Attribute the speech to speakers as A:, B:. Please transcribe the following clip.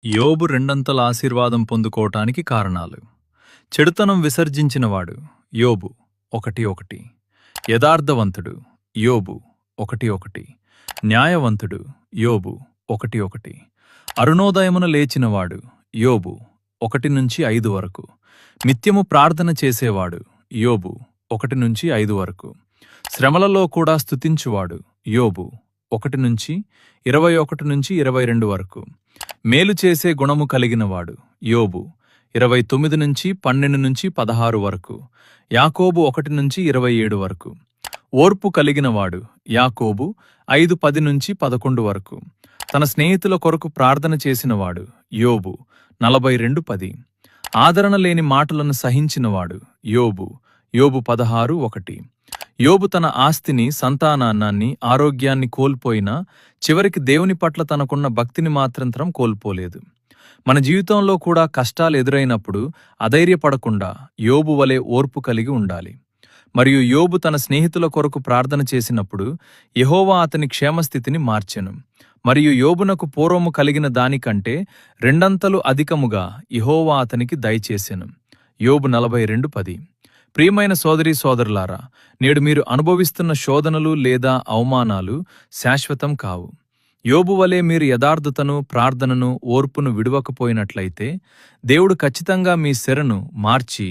A: యోబు రెండంతల ఆశీర్వాదం పొందుకోవటానికి కారణాలు. చెడుతనం విసర్జించినవాడు యోబు 1:1. యథార్థవంతుడు యోబు 1:1. న్యాయవంతుడు యోబు 1:1. అరుణోదయమున లేచినవాడు యోబు 1-5 వరకు. నిత్యము ప్రార్థన చేసేవాడు యోబు 1-5 వరకు. శ్రమలలో కూడా స్తుతించువాడు యోబు 1-21-22 వరకు. మేలు చేసే గుణము కలిగినవాడు యోబు 29-12-16 వరకు. యాకోబు 1-27 వరకు. ఓర్పు కలిగినవాడు యాకోబు 5:10-11 వరకు. తన స్నేహితుల కొరకు ప్రార్థన చేసినవాడు యోబు 42:10. ఆదరణ లేని మాటలను సహించినవాడు యోబు 16:1. యోబు తన ఆస్తిని, సంతానాన్ని, ఆరోగ్యాన్ని కోల్పోయినా చివరికి దేవుని పట్ల తనకున్న భక్తిని మాత్రం కోల్పోలేదు. మన జీవితంలో కూడా కష్టాలు ఎదురైనప్పుడు అధైర్యపడకుండా యోబు వలె ఓర్పు కలిగి ఉండాలి. మరియు యోబు తన స్నేహితుల కొరకు ప్రార్థన చేసినప్పుడు యెహోవా అతని క్షేమస్థితిని మార్చెను. మరియు యోబునకు పూర్వము కలిగిన దానికంటే 2 అధికముగా యెహోవా అతనికి దయచేసెను. యోబు 42:10. ప్రియమైన సోదరీ సోదరులారా, నేడు మీరు అనుభవిస్తున్న శోధనలు లేదా అవమానాలు శాశ్వతం కావు. యోబు వలె మీరు యథార్థతను, ప్రార్థనను, ఓర్పును విడువకపోయినట్లయితే దేవుడు ఖచ్చితంగా మీ శిరను మార్చి